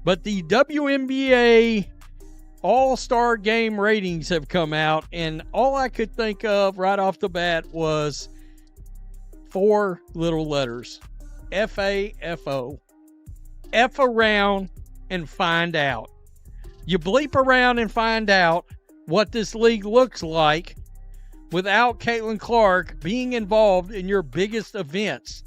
But the WNBA All-Star Game ratings have come out, and all I could think of right off the bat was 4 little letters. F-A-F-O. F around and find out. You bleep around and find out what this league looks like without Caitlin Clark being involved in your biggest events.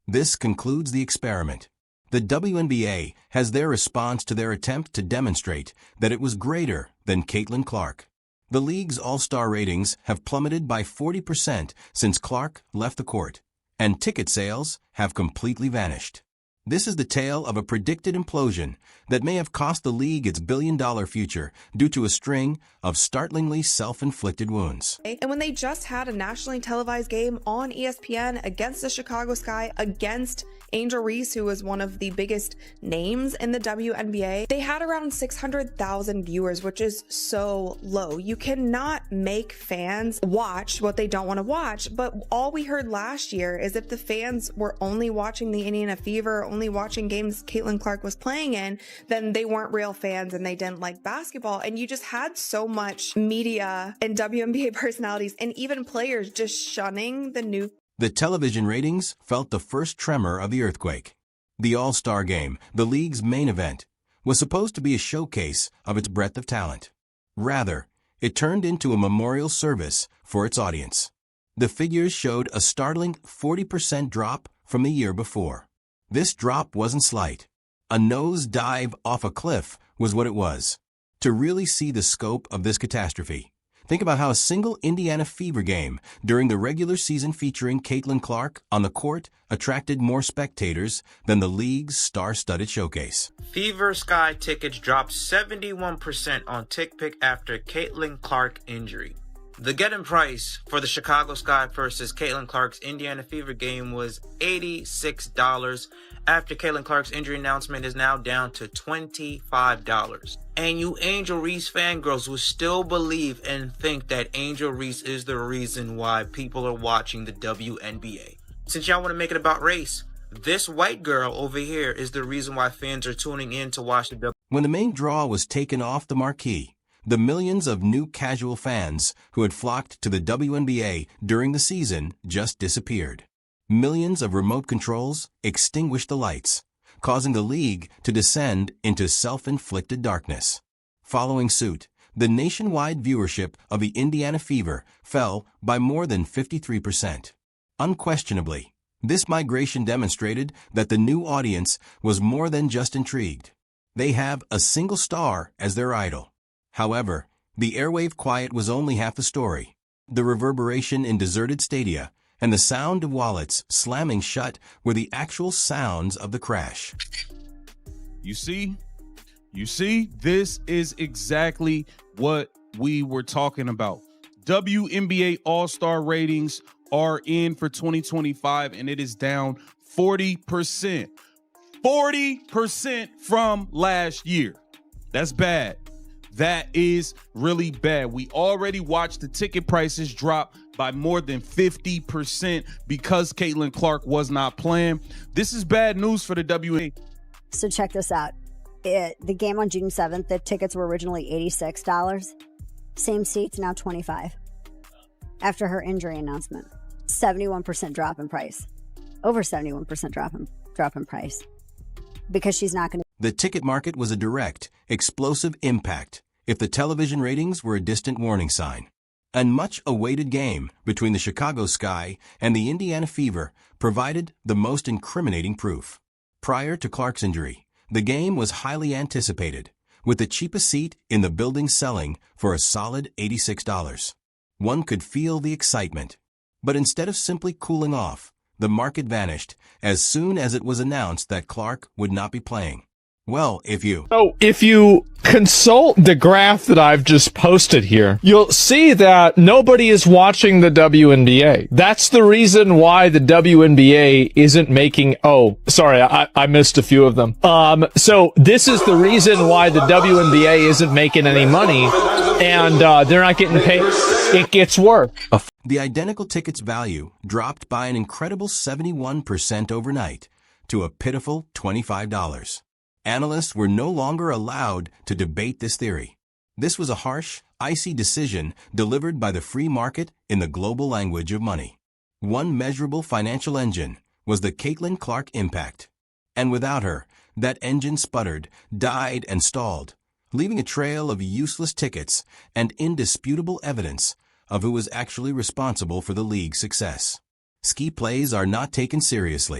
This concludes the experiment. The WNBA has their response to their attempt to demonstrate that it was greater than Caitlin Clark. The league's all-star ratings have plummeted by 40% since Clark left the court, and ticket sales have completely vanished. This is the tale of a predicted implosion that may have cost the league its billion-dollar future due to a string of startlingly self-inflicted wounds. And when they just had a nationally televised game on ESPN against the Chicago Sky, against Angel Reese, who was one of the biggest names in the WNBA, they had around 600,000 viewers, which is so low. You cannot make fans watch what they don't want to watch. But all we heard last year is if the fans were only watching the Indiana Fever, only watching games Caitlin Clark was playing in, then they weren't real fans and they didn't like basketball. And you just had so much media and WNBA personalities and even players just shunning the new. The television ratings felt the first tremor of the earthquake. The All-Star Game, the league's main event, was supposed to be a showcase of its breadth of talent. Rather, it turned into a memorial service for its audience. The figures showed a startling 40% drop from the year before. This drop wasn't slight. A nose dive off a cliff was what it was. To really see the scope of this catastrophe, think about how a single Indiana Fever game during the regular season featuring Caitlin Clark on the court attracted more spectators than the league's star-studded showcase. Fever Sky tickets dropped 71% on TickPick after Caitlin Clark injury. The get-in price for the Chicago Sky versus Caitlin Clark's Indiana Fever game was $86. After Caitlin Clark's injury announcement is now down to $25. And you Angel Reese fangirls will still believe and think that Angel Reese is the reason why people are watching the WNBA. Since y'all want to make it about race, this white girl over here is the reason why fans are tuning in to watch the WNBA. When the main draw was taken off the marquee, the millions of new casual fans who had flocked to the WNBA during the season just disappeared. Millions of remote controls extinguished the lights, causing the league to descend into self-inflicted darkness. Following suit, the nationwide viewership of the Indiana Fever fell by more than 53%. Unquestionably, this migration demonstrated that the new audience was more than just intrigued. They have a single star as their idol. However, the airwave quiet was only half the story. The reverberation in deserted stadia and the sound of wallets slamming shut were the actual sounds of the crash. You see, this is exactly what we were talking about. WNBA All-Star ratings are in for 2025, and it is down 40%. 40% from last year. That's bad. That is really bad. We already watched the ticket prices drop by more than 50% because Caitlin Clark was not playing. This is bad news for the WNBA. So check this out. The game on June 7th, the tickets were originally $86. Same seats, now $25. After her injury announcement, 71% drop in price. Over 71% drop in price. Because she's not going to. The ticket market was a direct, explosive impact if the television ratings were a distant warning sign. A much-awaited game between the Chicago Sky and the Indiana Fever provided the most incriminating proof. Prior to Clark's injury, the game was highly anticipated, with the cheapest seat in the building selling for a solid $86. One could feel the excitement. But instead of simply cooling off, the market vanished as soon as it was announced that Clark would not be playing. Well, if you consult the graph that I've just posted here, you'll see that nobody is watching the WNBA. That's the reason why the WNBA isn't making, I missed a few of them. So this is the reason why the WNBA isn't making any money, and they're not getting paid. It gets worse. The identical ticket's value dropped by an incredible 71% overnight to a pitiful $25. Analysts were no longer allowed to debate this theory. This was a harsh, icy decision delivered by the free market in the global language of money. One measurable financial engine was the Caitlin Clark impact. And without her, that engine sputtered, died, and stalled, leaving a trail of useless tickets and indisputable evidence of who was actually responsible for the league's success. Ski plays are not taken seriously.